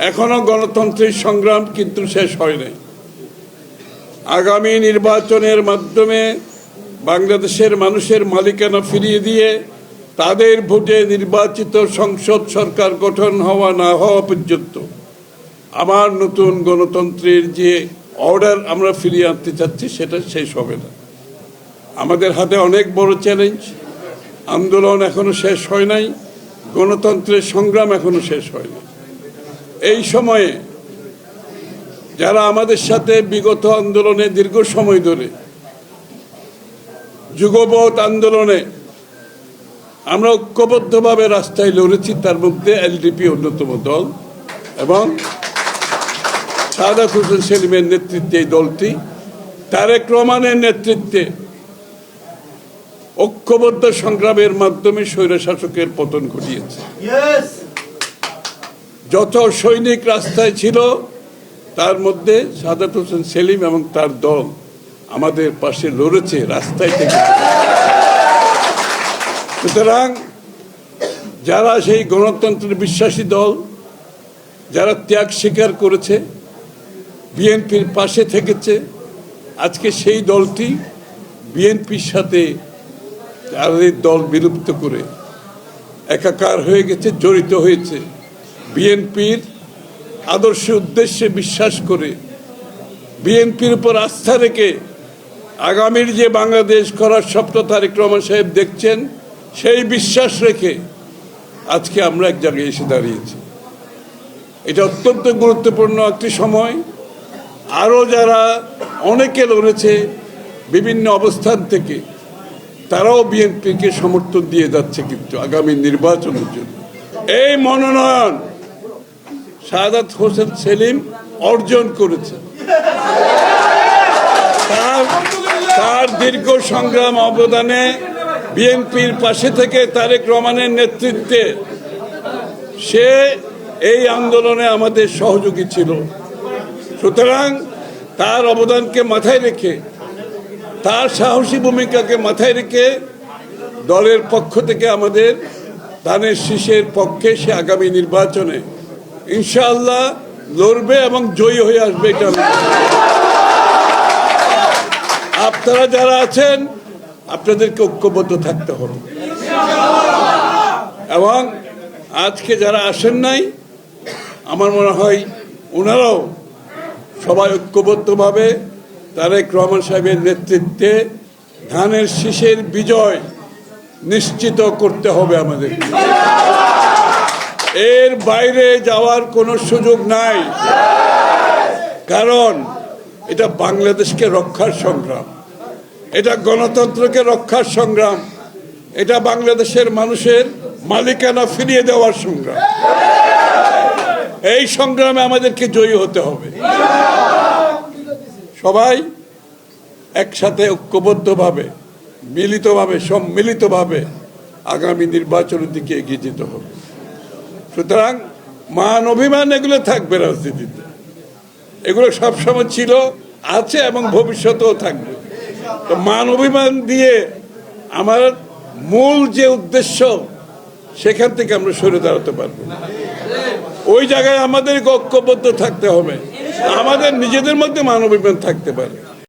এখনো গণতন্ত্রের সংগ্রাম কিন্তু শেষ হয় নাই। আগামী নির্বাচনের মাধ্যমে বাংলাদেশের মানুষের মালিকানা ফিরিয়ে দিয়ে তাদের ভোটে নির্বাচিত সংসদ সরকার গঠন হওয়া না হওয়া পর্যন্ত আমার নতুন গণতন্ত্রের যে অর্ডার আমরা ফিরিয়ে আনতে চাচ্ছি সেটা শেষ হবে না। আমাদের হাতে অনেক বড় চ্যালেঞ্জ। আন্দোলন এখনো শেষ হয় নাই, গণতন্ত্রের সংগ্রাম এখনো শেষ হয় নাই। এই সময়ে যারা আমাদের সাথে বিগত আন্দোলনে দীর্ঘ সময় ধরে যুগপৎ আন্দোলনে আমরা ঐক্যবদ্ধভাবে রাস্তায় লড়েছি, তার মধ্যে এলডিপি অন্যতম দল এবং সাদাত হোসেন সেলিমের নেতৃত্বে এই দলটি তারেক রহমানের নেতৃত্বে ঐক্যবদ্ধ সংগ্রামের মাধ্যমে স্বৈরশাসকের পতন ঘটিয়েছে। যত সৈনিক রাস্তায় ছিল তার মধ্যে সাদাত হোসেন সেলিম এবং তার দল আমাদের পাশে লড়েছে রাস্তায় থেকে। সুতরাং যারা সেই গণতন্ত্রের বিশ্বাসী দল, যারা ত্যাগ স্বীকার করেছে, বিএনপির পাশে থেকেছে, আজকে সেই দলটি বিএনপির সাথে তাদের দল বিলুপ্ত করে একাকার হয়ে গেছে, জড়িত হয়েছে। বিএনপির আদর্শ উদ্দেশ্যে বিশ্বাস করে, বিএনপির উপর আস্থা রেখে আগামীর যে বাংলাদেশ করার স্বপ্ন তারেক রহমান সাহেব দেখছেন, সেই বিশ্বাস রেখে আজকে আমরা এক জায়গায় এসে দাঁড়িয়েছি। এটা অত্যন্ত গুরুত্বপূর্ণ একটি সময়। আরও যারা অনেকে লড়েছে বিভিন্ন অবস্থান থেকে, তারাও বিএনপিকে সমর্থন দিয়ে যাচ্ছে কিন্তু আগামী নির্বাচনের জন্য। এই মনোনয়ন সাদাত হোসেন সেলিম অর্জন করেছে। তার দীর্ঘ সংগ্রাম অবদানে বিএনপির পাশে থেকে তারেক রহমানের নেতৃত্বে সে এই আন্দোলনে আমাদের সহযোগী ছিল। সুতরাং তার অবদানকে মাথায় রেখে, তার সাহসী ভূমিকাকে মাথায় রেখে দলের পক্ষ থেকে আমাদের ধানের শীষের পক্ষে সে আগামী নির্বাচনে ইনশাআল্লাহ লড়বে এবং জয়ী হয়ে আসবে। এটা আপনারা যারা আছেন আপনাদেরকে ঐক্যবদ্ধ থাকতে হবে এবং আজকে যারা আসেন নাই আমার মনে হয় ওনারাও সবাই ঐক্যবদ্ধভাবে তারেক রহমান সাহেবের নেতৃত্বে ধানের শীষের বিজয় নিশ্চিত করতে হবে আমাদের। এর বাইরে যাওয়ার কোনো সুযোগ নাই, কারণ এটা বাংলাদেশকে রক্ষার সংগ্রাম, এটা গণতন্ত্রকে রক্ষার সংগ্রাম, এটা বাংলাদেশের মানুষের মালিকানা ফিরিয়ে দেওয়ার সংগ্রাম। এই সংগ্রামে আমাদেরকে জয়ী হতে হবে। সবাই একসাথে ঐক্যবদ্ধভাবে, মিলিতভাবে, সম্মিলিতভাবে আগামী নির্বাচনের দিকে এগিয়ে যেতে হবে। সুতরাং মান অভিমান এগুলো থাকবে রাজনীতিতে, এগুলো সবসময় ছিল, আছে এবং ভবিষ্যতেও থাকবে। তো মান অভিমান দিয়ে আমার মূল যে উদ্দেশ্য সেখান থেকে আমরা সরে দাঁড়াতে পারবো না। ওই জায়গায় আমাদের ঐক্যবদ্ধ থাকতে হবে। আমাদের নিজেদের মধ্যে মান অভিমান থাকতে পারে,